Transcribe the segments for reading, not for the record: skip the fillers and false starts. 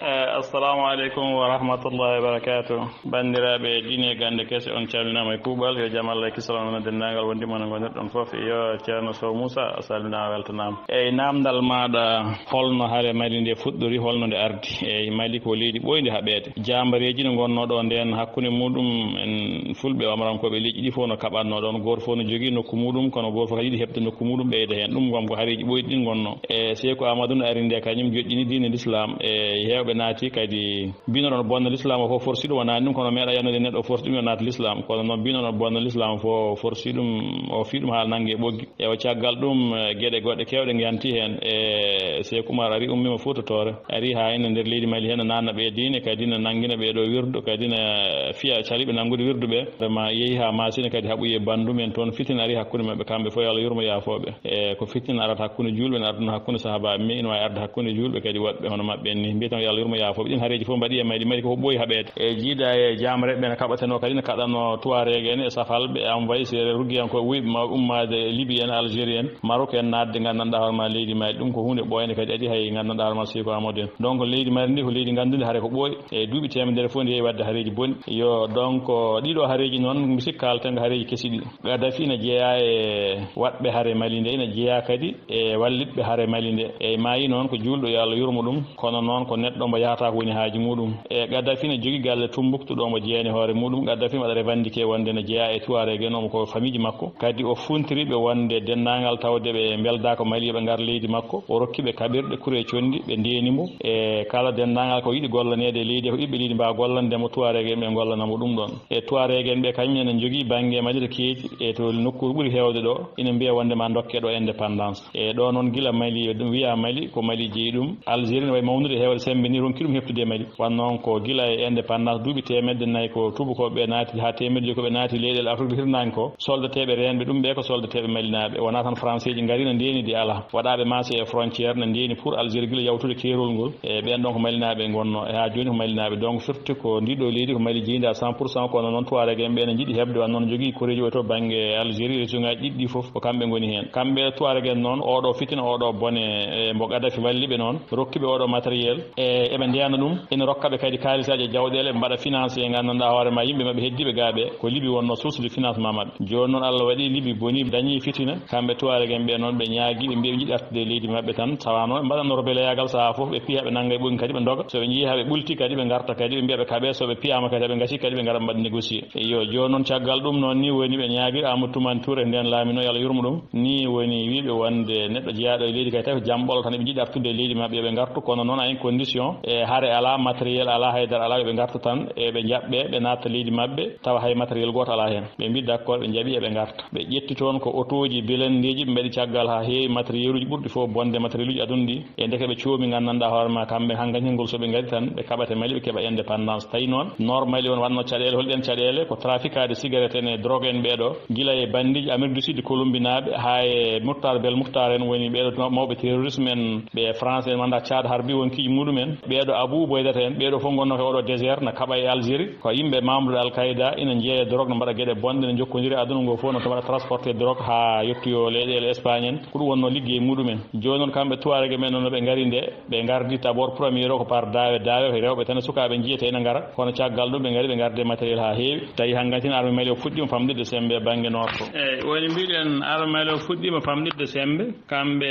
assalamu aleykum wa rahmatullahi wa barakatuh. Bandiraɓe ɗine gande kese on calminama e kuuɓal yo jaam Allah kisalano dendagal wondima no gonirɗon foof yo ceerno Sow Moussa a salminama weltanama eyyi namdal maɗa holno haare Mali nde fuɗɗori holno nde ardi eyyi Mali ko leydi ɓoyndi haɓede jambareji ne gonno ɗo nden hakkude muɗum en fulɓe wamarankoɓe leydi ɗi fof no kaɓanno ɗon goto fof no jogui nokku muɗum kono goto fof yiiɗi hebde nokku muɗum ɓeyda hen ɗum gom ko haareji ɓoyɗi ɗin gonno e Seykou Amadou no ari nde kañum joƴƴini diine l'islam e hewɓe naati kadi bino ɗon bonna l'islam o fof forsi ɗum wonani ɗum kono meeɗa yannude neɗɗo forsi ɗum yo naata l'islam kono noon bino ɗon bonna l'islam fof forsi ɗum o fi ɗum haala nanggue ɓoggi e o caggal ɗum gueɗe goɗɗe kewɗe yanti hen e Seykou Oumar ari ummima Foutatore ari ha ene nder leydi Mali hen nanna ɓe diine kadi ne nanguina ɓeɗo wirdu kadi ne fiya caliɓe nanggude wirdu ɓe vraiment yeehi ha masine kadi haaɓoyi e bandum en toon fitina ari hakkude mabɓe kamɓe fof yo Allah yurmo yafoɓe e ko fitina arata hakkude julɓe ne arduno hakkude sahabaɓe mais ina wawi arde hakkude julɓe kadi woɗɓe hono mabɓe en ni mbiyetan yo Allah yurmo yafoɓe ɗin haareji fof mbaɗi e Mali ko ɓooyi haɓede e jiida e jamreɓe ne kaɓateno kadi ne kaɗanno tuarege en e safalɓe e envoyé sere ruggiyanko wuyɓe ma ummade Libye en Algérie en Maroc en nadde gandanɗa hoorema leydi Mali ɗum ko hunde ɓoyande kadi adi hay gandanɗa hoorema Seykou Amadou en donc leydi Mali ndi ko leydi gandude haare ko ɓooyi e duuɓi temedere fof ndi yeewi wadde haareji bonni yo donc ɗiɗo haareji noon mi sikka kalten haareji kesiɗi Gaddafi ina jeeya e waɗɓe haare Mali nde ina jeeya kadi e wallitɓe haare Mali nde e maayi noon ko julɗo yo Allah yurmo ɗum kono noon ko neɗɗo mbo yahata ko woni haaji muɗum e Gaddafi ne jogui galle Tumbuktu ɗo mo jeeyani hoore muɗum Gaddafi waɗa revendiqué wonde ne jeeya e Tuareg nomo ko famille makko kadi o funtiriɓe wonde dennagal tawde ɓe beldako Mali ɓe ngar leydi makko o rokkiɓe kaɓirɗe kuure condi ɓe ndenimo e kala dennagal ko yiiɗi gollanede e leydi ko ɓiɓɓe leydi mbawa gollandemo Tuareg en ɓe gollanamo ɗum ɗon e Tuareg en ɓe kañum ene jogui banggue Mali to keeji e to nokku ɓuuri hewde ɗo ina mbiya wondema dokke ɗo indépendance e ɗo noon guila Mali ɗum wiya Mali ko Mali jeeyi ɗum Algérie ne wayi mawnude hewde sembe ni ronki ɗum heftude Mali wan noon ko guila e indépendance duuɓi temedde nayyi ko tubakoɓe naati ha temedde koɓe naati leyɗele Afrique hirnaki ko soldateɓe renɓe ɗum ɓe ko soldateɓe Malinaɓe wona tan français ji gaari ne ndenidi ala waɗaɓe marché e frontiére ne ndeni pour Algérie guila yawtude keerol ngol e ɓen ɗon ko Malinaɓe gonno e ha joni ko Malinaɓe donc firti ko ndiɗo leydi ko Mali jeyida 100% kono noon Tuareg en ɓe ne jiiɗi hebde wan noon jogui koreji o to banggue Algérie région ngaji ɗiɗɗi foof ko kamɓe goni hen kamɓe Tuareg en noon oɗo fitina oɗo bone e mbo Gaddafi walliɓe noon rokkiɓe oɗo matériel e eɓe ndeyana ɗum ina rokkaɓe kadi kalisaji e jawɗele mbaɗa financé e gandanɗa hoorema yimɓe mabɓe heddiɓe gaaɓe ko Libye wonno source de financement mabɓe joni noon Allah waɗi Libye boni dañi fitina kamɓe Tuareg en ɓe noon ɓe ñaagui ɓe mbi ɓe jiiɗi artude leydi mabɓe tan tawano ɓe mbaɗanno rebelleyagal saaha foof ɓe piya ɓe nangga e ɓogi kadi ɓe doga soɓe jii haɓe ɓulti kadi ɓe garta kadi ɓe mbiya ɓe kaaɓe soɓe piyama kadi ɓe gasi kadi ɓe gara mbaɗa négocié yo joni noon caggal ɗum noon ni woni ɓe ñaagui Amadou Toumani Touré nden laamino yo Allah yurmo ɗum ni woni wiɓe wonde neɗɗo jeeyaɗo e leydi kadi tawi ko jamɓolo tan ɓe jiiɗi artude e leydi mabɓe ɓe gartu kono noon à une condition e haare ala matériel ala haydara ala yoɓe garta tan eɓe jaɓɓe ɓe natta leydi mabɓe tawa hay matériel goto ala hen ɓe mbi d' accord ɓe jaaɓi eɓe garta ɓe ƴetti toon ko auto ji bilendeji ɓe mbaɗi caggal ha heewi matériel uji ɓurɗi fof bonde matériel uji aduna ɗi e ndeke ɓe coomi gandanɗa hoorema kamɓe hangañi ngol soɓe gaari tan ɓe kaɓate Mali ɓe keeɓa indépendance tawi noon nord Mali on wanno caɗele holɗen caɗele ko trafiquade cigarette en e drogue en ɓeɗo guila e bandiji Amérique du Sud Colombie naɓe ha e Mouhtar Bel Mouhtar en woni ɓeɗo mawɓe terrorisme en ɓe français en wanda Tchad Harbi won kiji muɗumen ɓeɗo Abou Boydata en ɓeɗo fof gonno ko oɗo désert ne kaɓa e Algérie ko yimɓe membre de Al Qaïda ina jeeya drogue ne mbaɗa gueɗe bonɗe ne jokkodiri aduna ngo fof no to mbaɗa transporté drogue ha yettoyo leyɗele Espagne en ko ɗum wonno liggey muɗumen joni noon kamɓe Tuareg men noon ɓe gaari nde ɓe gardi d' abord premier o ko par dawe ko rewɓe tan sukaɓe jiyete ene gara kono caggal ɗum ɓe gaari ɓe garde matériel ha heewi tawi hankkadine armée Mali o fuɗɗima famɗirde sembe e banggue nord to eyyi woni mbiɗen armée Mali o fuɗɗima famɗirde sembe kamɓe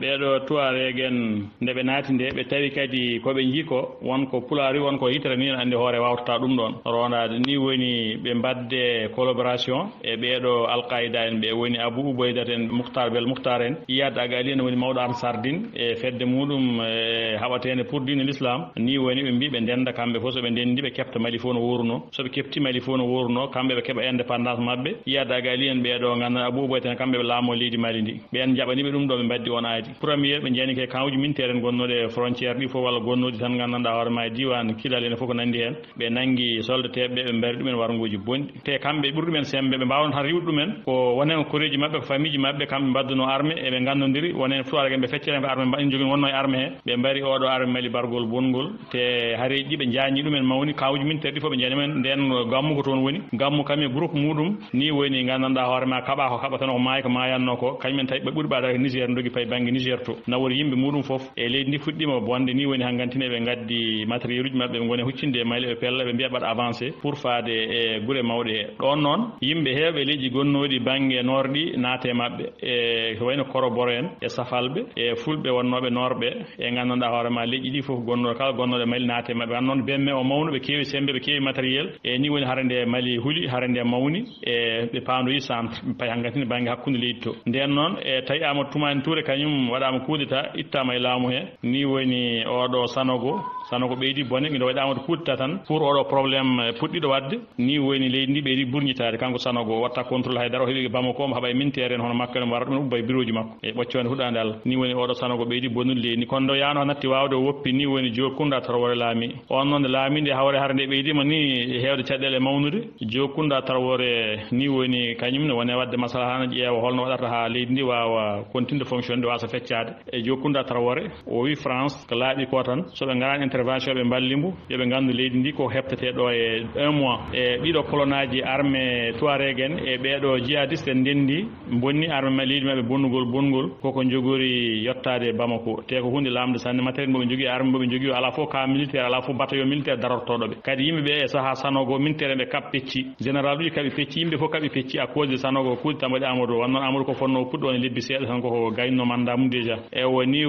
ɓeɗo Tuareg en nde ɓe naati nde ɓe tawi kadi koɓe jii ko wonko pulari wonko yitere ni andi hoore wawtata ɗum ɗon rondade ni woni ɓe mbadde collaboration e ɓeɗo Al Qaïda en ɓe woni Abou Boydata en Mouhtar Bel Mouhtar en Iyad Agali en woni mawɗo Ansardine e fedde muɗum e haɓatede pour dine l'islam ni woni ɓe mbi ɓe ndenda kamɓe fof soɓe ndendi ɓe kefta Mali fof no wuruno soɓe kefti Mali fof no wuruno kamɓe ɓe keeɓa indépendance mabɓe Iyad Agali en ɓeɗo ganduɗa Abou Boydata en kamɓe ɓe laamo leydi Mali ndi ɓen jaɓaniɓe ɗum ɗo ɓe mbaddi on aadi premier ɓe jeeni ke kawuji militaire en gonnoɗe frontiére ɗi fof walla gonnoɗi tan gandanɗa hoorema e diwan Kidal ene fof ko nandi hen ɓe nanggui soldateɓe ɓe mbari ɗumen warnguji bonɗi te kamɓe ɓuuri ɗumen sembe ɓe mbawno tan riwde ɗumen ko wonen koreji mabɓe ko famille ji mabɓe kamɓe mbadduno armée eɓe gandodiri wonen Tuareg ɓe feccere ko armée mbaɗi jogui wonno e armée he ɓe mbari oɗo armée Mali bargol bongol te haareji ɗi ɓe jañi ɗumen mawni kawuji militaire ɗi fof ɓe jaani men nden gammu ko toon woni gammu kam e groupe muɗum ni woni gandanɗa hoorema kaɓa ko kaɓa tan ko maayi ko mayanno ko kañumen tawi ɓe ɓuuri ɓaɗa Niger dogi paye banggue Niger to nawori yimɓe muɗum foof e leydi ndi fuɗɗima bonde ni woni hankkadi hangantine ɓe gaddi matériel uji maɓɓe ɓe goni huccinde mali ɓe pella ɓe mbiya ɓaɗa avancé pour faade e guure mawɗe he ɗon noon yimɓe heewɓe leydi gonnoɗi banggue norɗi naate maɓɓe e ko wayno koroboro en e safalɓe e fulɓe wonnoɓe norɓe e gandanɗa hoorema leydi ɗi foof gonnoɗo kala gonnoɗo mali naate maɓɓe an noon bemme o mawno ɓe keewi sembe ɓe keewi matériel e ni woni hare nde mali huuli hare nde mawni e ɓe pandoyi centre ɓe payi hangantine banggue hakkude leydi to nden noon e tawi Amadou Toumani Touré kañum waɗama kudeta ittama e laamu he ni woni oɗo Sanogo ɓeydi bone ina waɗi Amadou kudeta tan pour oɗo probléme puɗɗiɗo wadde ni woni leydi ndi ɓeydi ɓurñitade kanko Sanogo watta contrôle haydara o heeɓi Bamako omo haɓa e mintere en hono makko ene wara ɗum ubba e bureau ji makko e ɓoccode huɗande Allah ni woni oɗo Sanogo ɓeydi bonnude leydi ndi kono ɗo yano natti wawde o woppi ni woni Diokunda Traoré laami on noon nde laami nde hawre hare nde ɓeydima ni hewde caɗɗele mawnude Diokunda Traoré ni woni kañum ne wone wadde masalaha hana ƴeewa holno waɗata ha leydi ndi wawa continude fonctionne de wasa feccade e Diokunda Traoré o wi France ko laaɓi ko tan soɓe garani intervention ɓe ballimbo yoɓe gandu leydi ndi ko heɓtete ɗo e 1 mois e ɗiɗo colonaji armé Touareg en e ɓeɗo jihadiste en ndendi bonni armé leydi mabɓe bonnugol koko jogori yottade Bamako te ko hunde lamde sanne matériel moɓe jogui armé moɓe jogui ala fof camp militaire ala fof bataillon militaire darortoɗoɓe kadi yimɓeɓe e saaha Sanogo militaire ɓe kaɓ pecci général uji kaɓe pecci yimɓe fof kaɓe pecci à cause de Sanogo kudeta mbaɗi Amadou wonnoon Amadou ko fonno puɗɗo on lebbi seeɗa tan koko gayno mandat mum déjà e woni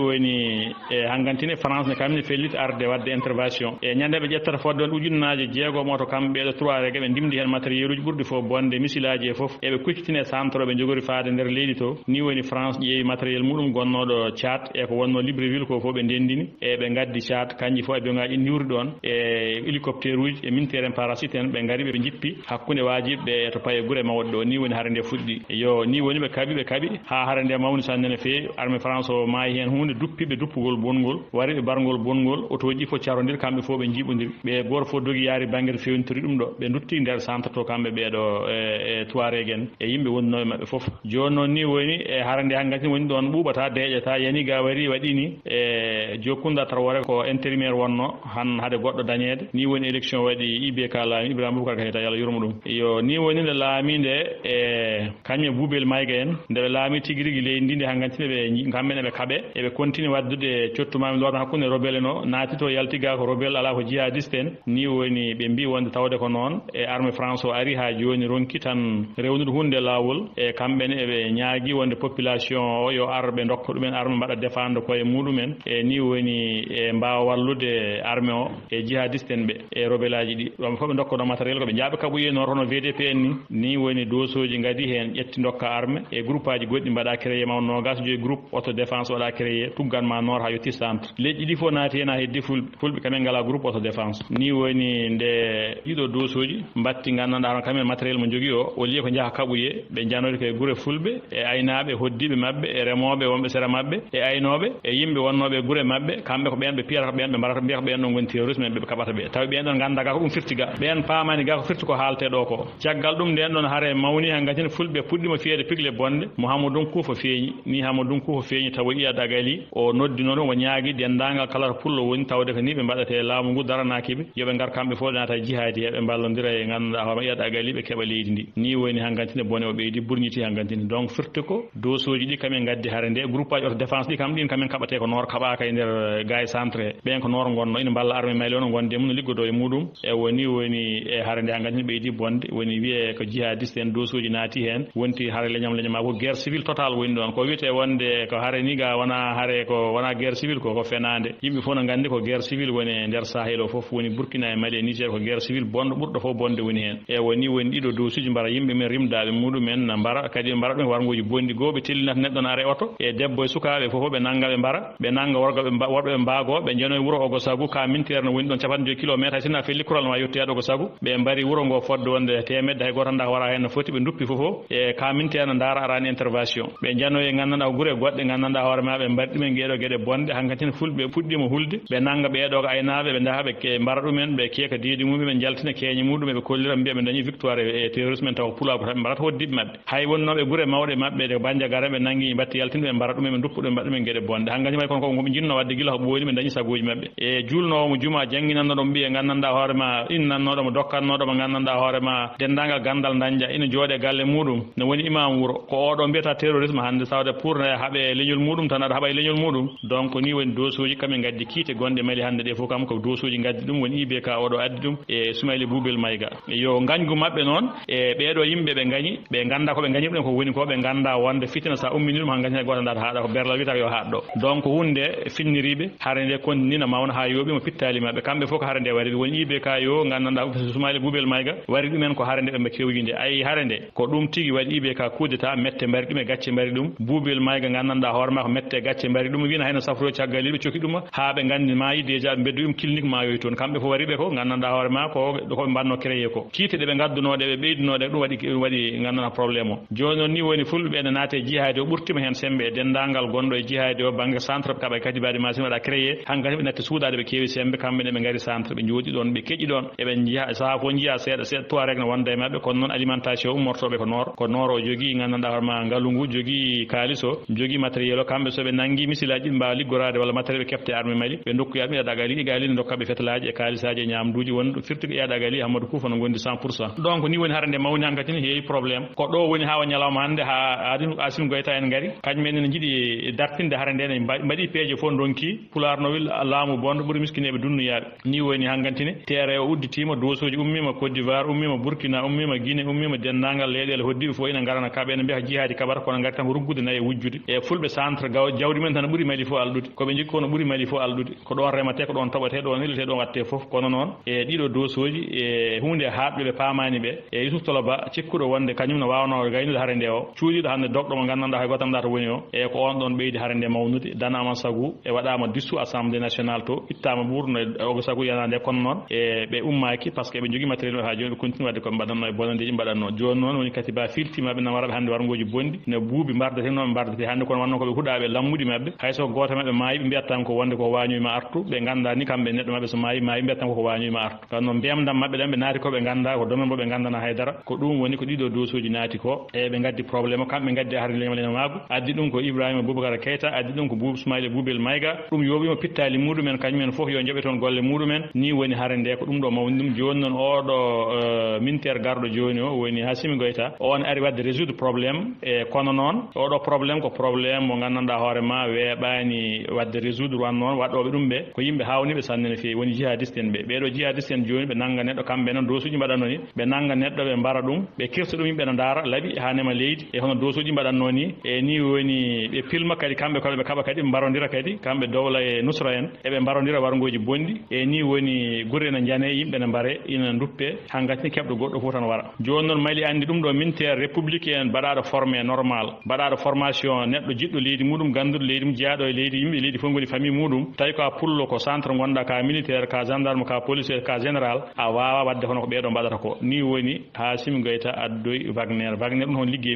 e hangantine France ne kamne felliti arde wadde intervention e ñande ɓe ƴettata fodde on ujunnaje jeegom oto kamɓe ɓeɗo Touareg ɓe ndimdi hen matériel uji ɓurɗi fof bonde missilaji e fof eɓe kuccitine centre ɓe jogori faade nder leydi to ni woni France ƴeewi matériel muɗum gonnoɗo Tchad e ko wonno Libreville ko fof ɓe ndendini e ɓe gaddi Tchad kanƴi fof e bioŋaji ɗi jurdi ɗon e hélicoptère uji e militaire en parachute en ɓe gari ɓe jippi hakkude wajiɓe to paye guure mawɗe ɗo ni woni hare nde fuɗɗi yo ni woni ɓe kaaɓi ha hare nde mawni sanne no feewi armée France o maayi hen hunde duppiɓe duppugol bongol wari ɓe bargol bongol otoji fof carodir kamɓe fof ɓe jiiɓodiri ɓe goto fof dogi yaari banggue fewnitori ɗum ɗo ɓe dutti nder centre to kamɓe ɓeeɗo e Touareg en e yimɓe wonnoɓe mabɓe fof joni noon ni woni e hare nde hankkadi woni ɗon ɓuuɓata deƴata yani ga wari waɗini e Diokunda Traoré ko intérimaire wonno han haade goɗɗo dañede ni woni élection waɗi IBK laami Ibrahima Boubacar Keïta yo Allah yurmo ɗum yo ni woni nde laami nde e kañum e Boubel Maïga en ndeɓe laami tigui rigui leydi ndi nde hankkantine ɓe kamɓene ɓe kaaɓe eɓe continue waddude cottumami lorna hakkude rebelle no naati to yaltiga ko rebelle ala ko jihadiste en ni woni ɓe mbi wonde tawde ko noon e armée France o ari ha joni ronki tan rewnude hunde lawol e kamɓene eɓe ñaagui wonde population o yo ar ɓe dokka ɗumen armée mbaɗa défendre koye muɗumen e ni woni e mbawa wallude armée o e jihadiste en ɓe e rebelle aji ɗi ɗon fof ɓe dokka ɗo matériel koɓe jaaɓe kaɓoyeno hono VDP en ni woni dosoji gadi hen ƴetti dokka armée e groupe aji goɗɗi mbaɗa créé maw nogas joyi groupe autodéfense waɗa créé tugganma nord ha yetti centre leyɗi ɗi fof naati hen ha heddi fulɓe kamen ngala groupe autodéfense ni woni nde ɗiɗo dosoji mbatti gandanɗa hono kamen matériel mo jogui o liye ko jaaha kaɓoye ɓe janori koye guure fulɓe e aynaɓe hoddiɓe mabɓe e remoɓe wonɓe sera mabɓe e aynoɓe e yimɓe wonnoɓe guure mabɓe kamɓe ko ɓen ɓe piyata ko ɓen ɓe mbarata mbiya ko ɓen ɗon goni terrorisme ɓe kaɓata ɓe tawi ɓen ɗon ganda ga ko ɗum firti ga ɓen pamani ga ko firti ko haalte ɗo ko caggal ɗum nden ɗon haare mawni hankkatine fulɓe puɗɗima fiyede pigle bonde Mouhamadou Koufo feeñi ni Hamadou Koufo feeñi tawa iya dagali o noddi noon o ñaagui dendagal kala to pullo woni tawde ko ni ɓe mbaɗate laamu ngu daranakiɓe yoɓe gar kamɓe fof naata jihadi heɓe ballodira e ganduɗa hoorema iya dagali ɓe keeɓa leydi ndi ni woni hankkantine bone o ɓeydi ɓurñiti hankkantine donc firti ko dosoji ɗi kamen gaddi hare nde groupe aji auto défense ɗi kam ɗin kamen kaɓate ko nor kaɓaka e nder gaye centre ɓen ko nor gonno ina balla armée mali ono gonde mum no liggodo e muɗum e woni e hare nde hankkantine ɓeydi bonde woni wiye ko jihadiste en dosoji naati hen wonti hare leñam ma ko guerre civile total woni ɗon ko wiyete wonde ko hare ni ga wona hare ko wona guerre civile ko fenade yimɓe fof no gandi ko guerre civile woni e nder Sahel o fof woni Burkina e Mali e Niger ko guerre civile bonɗo ɓurɗo fof bonde woni hen e woni ɗiɗo dosuji mbara yimɓe men rimdaɓe muɗumen mbara kadi ɓe mbara ɗum wargoji bonɗi goo ɓe tellinata neɗɗo no are oto e debbo e sukaɓe fof ɓe nanga ɓe mbara ɓe nanga worɓe ɓe mbaago ɓe jenoy wuuro Ogo Sagu ka militaire no woni ɗon 2 kilométre hay sinno a felli kural no wawi yettoyade Ogo Sagu ɓe mbari wuuro ngo fodde wonde temedde hay goto anda wara hen no foti ɓe duppi fof e ka militaire no daara arani intervention ɓe janoy gandanɗa guure goɗɗe gandanɗa hoorema ɓe mbaɗi ɗumen gueɗo gueɗe bonde hankkatine fulɓe puɗɗima hulde ɓe nanga ɓeɗo ko aynaɓe ɓe jaaha ɓe mbara ɗumen ɓe keeka deedi mumen ɓe jaltina keeñe muɗum ɓe kollira mbiya ɓe dañi victoire e terrorisme en taw pulago tan ɓe mbarata hoddiɓe mabɓe hay wonnoɓe guure mawɗe mabɓe de Bandiagara ɓe nangui batti yaltinde ɓe mbara ɗumen ɓe duppa ɗumen mbaɗa ɗumen gueɗe bonde hankkadi may kono koɓe jinno wadde guila ko ɓoyni ɓe dañi sagoji mabɓe e julnowomo juma jangguinanno ɗo mbiye gandanɗa hoorema innannoɗomo dokkannoɗomo gandanɗa hoorema dendagal gandal dañƴa ina jooɗe galle muɗum ne woni imam wuuro ko oɗo mbiyata terrorisme hande tawde pour haaɓe leñol muɗum tan aɗa haaɓa e leñol muɗum donc ni woni dosuji kamen gaddi kiite gonde Mali hande de fof kam ko dosuji gaddi dum woni IBK odo addi dum e Soumaïla Boubel Maïga yo gañgu mabbe non e beedo yimbe be gañi be ganda ko be gañi dum ko woni ko be ganda wonde fitina sa ummini dum ha gañi goto ndar haada ko berla wita yo haaddo donc hunde finniribe harande kondina mawna ha yobi mo pittali mabbe kambe fof ko harande wari woni IBK yo ganda Soumaïla Boubel Maïga wari dum en ko harande be kewjinde ay harande ko dum tigi wadi IBK kudeta mette mbari dum e gacce mbari dum Boubel Maïga ganda horma ko mette gacce mbari dum wina hayno safro ciagali be coki dum ha be gandi maayi déjà beddu dum clinique ma yoy ton kambe fo wari be ko ganda horma ko banno créer ko kite de be gadduno de be beydino de dum wadi gandana problème joni ni woni fulbe en naate jihadi o burtima hen sembe dendangal gondo e jihadi o bangga centre ka be kadi badi machine wada créer hanga be natte suudade be kewi sembe kambe be ngari centre be jodi don be keji don e be jiha sa ko jiha seeda to rek no wonde mabbe kon non alimentation ummortobe ko nor o jogi gandanda horma ngalungu jogi kaliso jogi matériel o kambe so be nangi misilaji mbaali gorade wala matériel be kefte arme Mali be ndokku yabe dagali gali ndokkabe fetlaji e kalisaji nyamduji won firti e dagali Amadou Koufa no gondi 100% donc ni woni harande mawni hankatini heewi probléme ko do woni hawa nyalawma hande ha adinu Asim Goyta en ngari kanyum en jidi dartinde harande ne mbadi peeje fo donki pular no wil laamu bondo buri miskinebe dunnu yaabe ni woni hangantini tere o udditima dosoji ummima Côte d'Ivoire ummima Burkina ummima Guinée ummima dendangal leedel hoddibe fo ina garana kabe en biha jihadi kabar ko ngari tan ruggude nayi wujjude e fulbe centre jawdi men tan buri Mali fo aldude ko be jikko no buri Mali fo aldude ko don remate ko don tabate don hilete don watte fof kono non e dido dosoji e hunde haabbe be paamani be e Yusuf Toloba cikkudo wonde kanyum no waawno gaynude harande o cuudido hande dogdo mo gandanda hay gotam data woni o e ko on don beedi harande mawnude danama sagu e wadama dissu assemblée nationale to ittama burno o sagu yanande kono non e be ummaki parce que be jogi matériel ha joni be continue wadde ko badanno e bonande badanno joni non woni katiba filtima be namarabe hande wargoji bondi ne buubi bardate non bardate hande kono wanno ko be hudaabe lammudi mabbe hayso goto mabbe maayi be mbiyattam ko wonde ko wañu ma artu be ganda ni kambe neddo mabbe so maayi mbiyattam ko wañu ma artu kan non bemdam mabbe dambe naati ko be ganda ko domen bo be gandana haydara ko dum woni ko dido dosoji naati ko e be gaddi problème kambe gaddi harle lemale maagu addi dum ko Ibrahima Boubacar Keita addi dum ko Soumaïla Boubel Maïga dum yobi mo pittali mudumen kanyumen fof yo jobe ton golle mudumen ni woni harande ko dum do mawndum joni non odo ministère gardo joni o woni Assimi Goïta on ari wadde résoudre problème e kono non odo problème ko problème mo gandanda hoore ma weebaani wadde résoudre wan non wadobe dum be ko yimbe hawni be sannene fi woni jihadiste en be do jihadiste en joni be nanga neddo kambe non dosuji mbadanno ni be nanga neddo be mbara dum be kirso dum yimbe no dara labi hanema leydi e hono dosuji mbadanno ni e ni woni be filma kadi kambe ko be kaba kadi mbarondira kadi kambe dowla e nusra en e be mbarondira wargoji bondi e ni woni gurre na jane yimbe na mbare ina duppe hangati kebdo goddo fotan wara joni non Mali andi dum do militaire républicain badado formé normal badado formation neddo jiddo leydi mudum gandudo leydi mum jaado e leydi yimbe leydi fo ngoli famille mudum tay ko pullo ko centre gonda ka militaire ka gendarme ka police ka général a wawa wadde hono ko beedo badata ko ni woni Assimi Goïta addoy Wagner dum hon liggey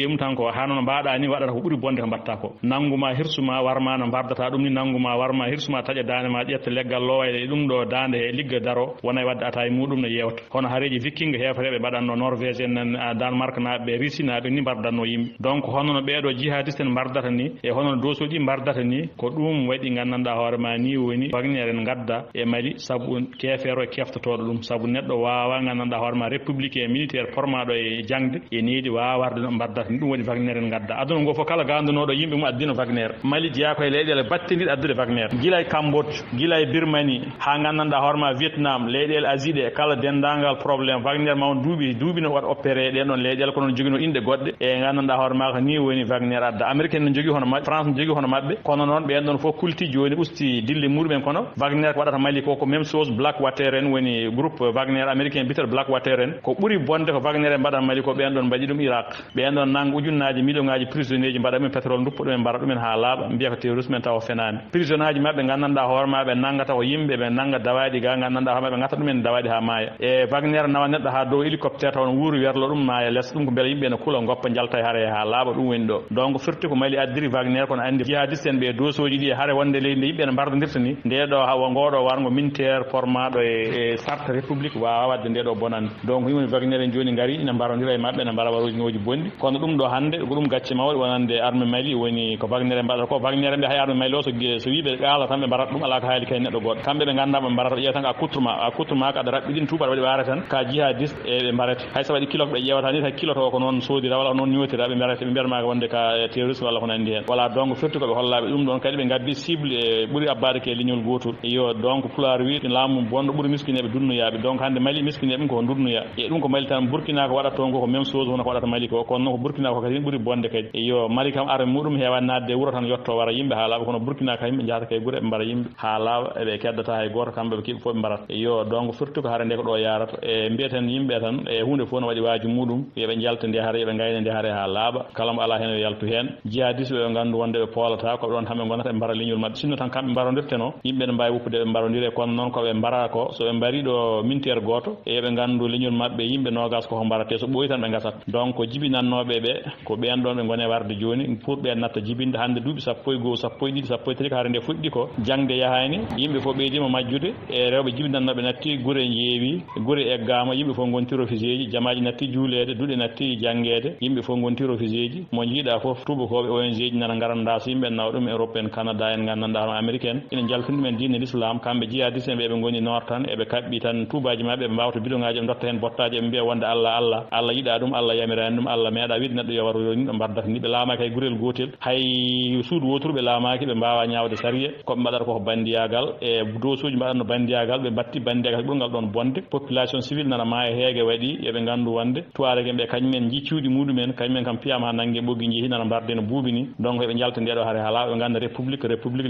mum tan ko hanono baada ni wadata ko buri bonde ko batta ko nanguma hirsuma warma no bardata dum ni nanguma warma hirsuma taja dane ma jetta leggal lowayde dum do dande e ligga daro wona wadde atay mudum no yewta hono hareji viking hefrebe badanno Norvège en Danemark na be Russie na be ni bardanno yimbe donc hono no beedo jihadiste en bardata ni e hono dosoji bardata ni ko dum wadi gandanda hoore ma ni woni Wagner en gadda e Mali sabu kefero e keftoto dum sabu neddo waawa gandanda hoore ma républicain militaire formado e jangde e needi waawa warde no bardata dum woni Wagner en gadda aduna go fo kala ganduno do yimbe mu addino Wagner Mali jiya ko e leedele battindi addude Wagner gilay Cambodge gilay Birmanie ha gandanda hoore ma Vietnam leedel Asie kala dendangal problème Wagner ma on duubi no wad opéré den non leedel ko non jogino inde godde e gandanda hoore ma ko ni woni Wagner adda américain no jogi hono mabbe France no jogi hono mabbe kono non be don fo kulti joni usti dille murumen kono Wagner ko wadata Mali ko même chose Blackwater en woni groupe Wagner américain bitter Blackwater en ko buri bonde ko Wagner en bada Mali ko be don baji dum Iraq be don nang ujunnaaji million prisonniers bada men pétrole duppo dum mbara dum en ha laaba mbiya ko terrorisme taw fenani prisonniers mabbe gandanda hoore mabbe nangata ko yimbe be nanga dawaadi ga gandanda hoore mabbe ngata dum en dawaadi ha maaya e Wagner nawa neddo ha do hélicoptère taw wuuru werlo dum maaya les dum ko bel yimbe no kula goppa jalta Hare ha laaba dum woni do donc firti ko Mali addiri Wagner kono andi jihadiste en be dosoji di Hare wonde leydi yimbe no bardodirta ni ndedo hawa ngodo wargo militaire formado e charte république wa wadde ndedo bonan donc yimbe Wagner en joni ngari ina barondira e mabbe na mbara waruji ngoji bondi kono dum do hande dum gacce mawde wonande arme Mali woni ko Wagner en bada ko Wagner be hay arme Mali so wiibe gaala tan be barat dum ala ko haali kay neddo goddo kambe be ganda be barata yeta tan akutruma ka da rabbidin tuba wadi wara tan ka jihadiste e be barata hay so wadi kilo be yewata ni ta kilo to ko non soodira wala non nyotira be barata be berma wonde ka terroriste wala ko nandi hen wala donc firti ko be hollabe dum don kadi be gaddi cible ɓuri abbade ke leñol gotol yo donc pulaar wi laamu bonɗo ɓuri miskineɓe dunnoyaɓe donc hande Mali miskineɓe ko dunnoya e ɗum ko Mali tan Burkina ko waɗata toon ko même chose hono ko waɗata Mali ko kono noon ko Burkina ko kadi ɓuri bonde kadi yo Mali kam arme muɗum heewa nadde wuuro tan yetto wara yimɓe ha laaɓa kono Burkina ka yimɓe jahata kay guure ɓe mbara yimɓe ha laaɓa eɓe keddata hay goto kamɓe ɓe kiɓe fof ɓe mbarata yo donc surtout ko hare nde ko ɗo yarata e mbiyeten yimɓe tan e hunde fof no waɗi waji muɗum yoɓe jalta nde haare yoɓe gayna nde haare ha laaɓa kala mo ala hen yo yaltu hen jihadiste ɓe gandu wonde ɓe poolata koɓe ɗon hamɓe gonata ɓe mbara leñol mabɓe sinno tan kamɓe mbarodirte no yimɓe ne mbawi woppude ɓe mbarodire kono noon koɓe mbara ko soɓe mbari ɗo mintere goto e yoɓe gandu leñol mabɓe yimɓe nogas koko mbarate so ɓooyi tan ɓe gasat donc jibinannoɓe ɓe ko ɓen ɗon ɓe gone warde joni pour ɓen natta jibinde hande duuɓi sappo e goho sappo e ɗiɗi sappo e tati ko haare nde fuɗɗi ko jangde yahani yimɓe fof ɓeydima majjude e rewɓe jibinannoɓe natti guure jeewi guure eggama yimɓe fof gonti office ji jamaji natti juulede duuɗe natti jangede yimɓe fof gonti office ji mo jiiɗa fof tubakoɓe ONG ji nana garanda so yimɓe nawa ɗum Europe en Canada en gandanɗa hono américaine ina jaltini ɗumen diine l'islam kamɓe jihadiste en ɓe goni nord tan eɓe kaɓɓi tan tubaji mabɓe ɓe mbawta bidon ngaji ɓe dotta hen bottaji eɓe mbiya wonde Allah yiɗa ɗum Allah yamirani ɗum Allah meeɗa wiide neɗɗo yo waru yo ni ɓe mbardata ni ɓe laamaki hay gurel gotel hay suudu wotoru ɓe laamaki ɓe mbawa ñawde sariya koɓe mbaɗata koko bandiyagal e dosuji mbaɗatno bandiyagal ɓe batti bandiyagal ɓurgal ɗon bonde population civile nana ma e heege waɗi yoɓe gandu wonde tuareg en ɓe kañumen jii cuuɗi muɗumen kañumen kam piyama ha nanggue ɓoggi jeehi nana mbarde no buubi ni donc eɓe jalta ndeɗo haare haala ɓe ganda république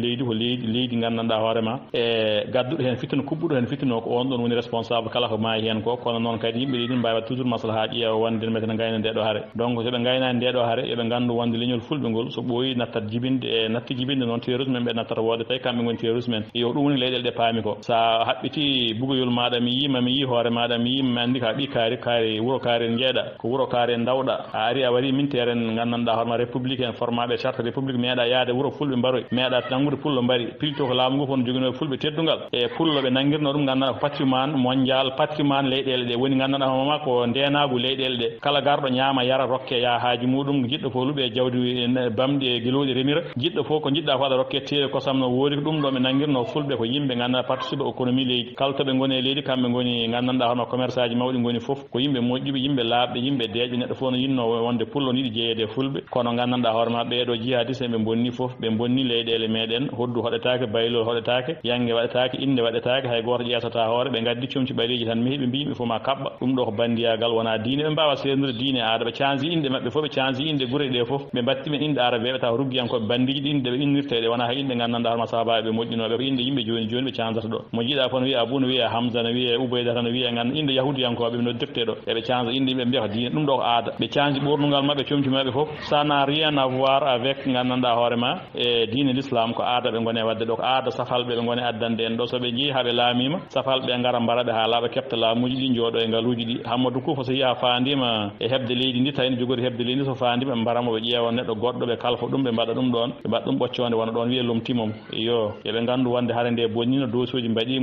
leydi ko leydi gandanɗa hoorema e gadduɗo hen fitino kuɓɓuɗo hen fitino ko on ɗon woni responsable kala ko maayi hen ko kono noon kadi yimɓe ɗiɗi mbawi toujours maslaha ƴeewa wonde mete ne gayna ndeɗo haare donc soɓe gaynani ndeɗo haare yoɓe gandu wonde leñol fulɓe ngol so ɓooyi nattat jibinde e natti jibinde noon terrorisme ɓe nattata wode tawi kamɓe goni terrorisme en yo ɗum woni leyɗele ɗe paami ko sa haɓɓiti bugoyol maɗa mi yi hoore maɗa mi mi andi ka ɓi kaari wuuro kaari en jeeɗa ko wuuro kaari en dawɗa a ari a wari mintere en gandanɗa hoorema république en formaɓe charte république meeɗa yaade wuuro fulɓe mbaroy meeɗa nangude pullo mbari pilto ko laamu ngu fof jogino fulɓe teddugal e pullo ɓe nanguirno ɗum gandanɗa ko patrimoine mondial patrimoine leyɗele ɗe woni gandanɗa hoorema ko ndenagu leyɗele ɗe kala garɗo ñaama yara rokke ya haaji muɗum jiɗɗo fof luuɓe jawdi bamɗi e gueloɗi remira jiɗɗo fof ko jiɗɗa ko aɗa rokke tewe kosam no woodi ko ɗum ɗo ɓe nanguirno fulɓe ko yimɓe gandanɗa participe économie leydi kala to ɓe goni e leydi kamɓe goni gandanɗa hoorema commerce aji mawɗi goni fof ko yimɓe moƴƴuɓe yimɓe laaɓɓe yimɓe deeƴɓe neɗɗo fof no yinno wonde pullo ni ɗi jeeyede e fulɓe kono gandanɗa hoorema ɓeeɗo jihadiste ɓe bonni fof ɓe bonni leyɗele meɗen hoddu hoɗetake baylol hoɗetake yangue waɗetake inde waɗetake hay goto ƴeesata hoore ɓe gaddi comci ɓaleji tan mehi ɓe mbi yimɓe fof ma kaɓɓa ɗum ɗo ko bandiyagal wona diine ɓe mbawa sendude diine aada ɓe cangi inde mabɓe fof ɓe cangi inde guure ɗe fof ɓe batti men inde arabe ɓe taw ruggiyankoɓe bandiji ɗi inde ɓe innirteɗe wona hay inde gandanɗa hoorema sahabaɓe ɓe moƴƴinoɓe ko inde yimɓe joni ɓe canzata ɗo mo jiiɗa fof no wiya Abou no wiya Hamza no wiya Ubaydata no wiya ganda inde yahudiyankoɓe no dirte ɗo eɓe canza inde yimɓe mbiya ko diine ɗum ɗo ko aada ɓe cangi ɓornugal mabɓe comci mabɓe fof ça n'a rien à voir avec gandanɗa hoorema e diine l'islam ko aada ɓe gone wadde ɗo ko aada safalɓe ɓe gone addande en ɗo soɓe jeeyi haaɓe laamima safalɓe ngara mbaraɓe ha laaɓa kepta laamuji ɗi jooɗo e ngaluji ɗi Hammadou Koufa so yiya fandima e hebde leydi ndi tawino jogori hebde leydi ndi so fandima ɓe mbaramo ɓe ƴeewa neɗɗo goɗɗo ɓe kalfa ɗum ɓe mbaɗa ɗum ɗon ɓe mbaɗa ɗum ɓocconde wona ɗon wiye lomtimom yo eɓe gandu wonde haare nde bonnino dosuji mbaɗi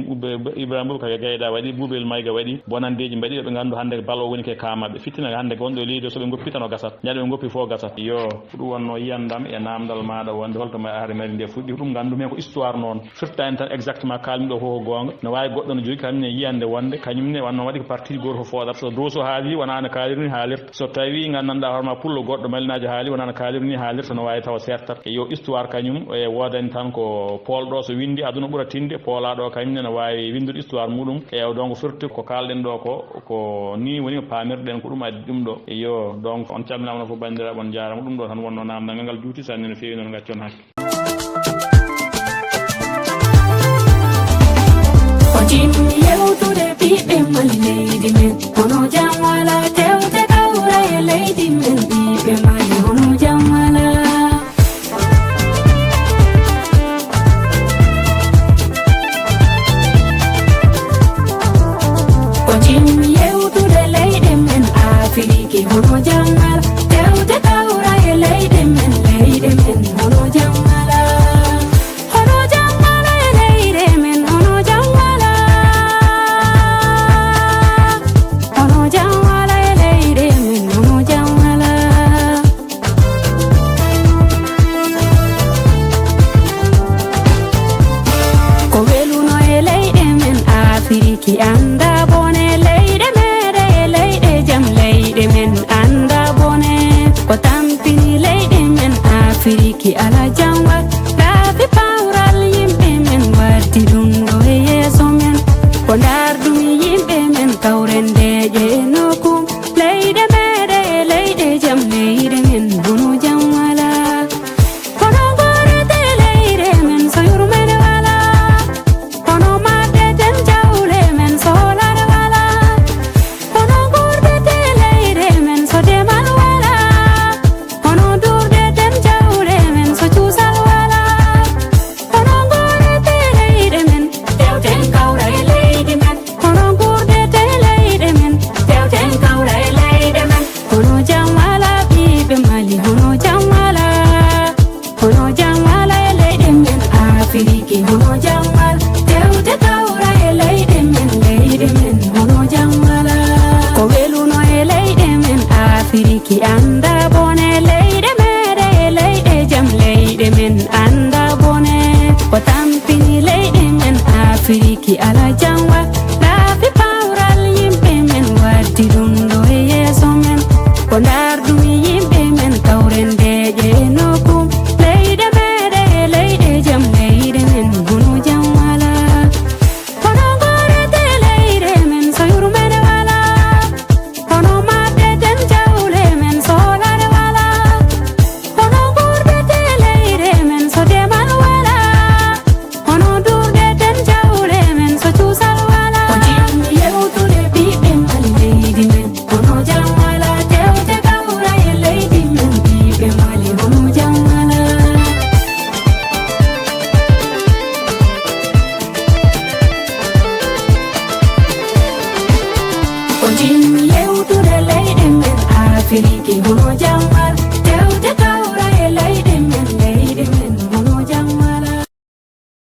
Ibrahima Boubacar Gayda waɗi Boubel Mayga waɗi bonandeji mbaɗi ɓe gandu hande balo woni ke kamaɓe fittina hande gonɗo e leydi soɓe goppi tan o gasat ñande ɓe goppi fof gasat yo ɗum wonno yiyandam e namdal maɗa wonde holto ma haare mari nde fuɗɗi ɗum gandu men ko histoire noon firtani tan exactement kalmi ɗo fof ko gonga no wawi goɗɗo no jogui kamne yiyande wonde kañumne wanno waɗi ko partie goto fof foɗata so doso haali wona no kalirni haalirta so tawi gandanɗa hoorema pullo goɗɗo malinaji haali wona no kalirni haalirta no wawi tawa sertat e yo histoire kañum e wodani tan ko polɗo so windi aduna ɓuura tinde poolaɗo kañumne no wawi windude histoire muɗum e donc firti ko kalɗen ɗo ko ni woni ko pamirɗen ko ɗum addi ɗum ɗo yo donc on calminama no fof bandiraɓe on jarama ɗum ɗo tan wonno namdal ngal juuti sanni no fewi noon gaccon hakke Jimmi yewtude ɓiɓɓe man leydi men hono jam wala tewte kawra e leydi men ɓiɓɓe mali hono jam wala ko jimmi yewtude leyɗe men Afrique hono jam wala tewte kawra e leyɗe men hono jam wala hono jam wala e leyɗe men hono jam wala ki an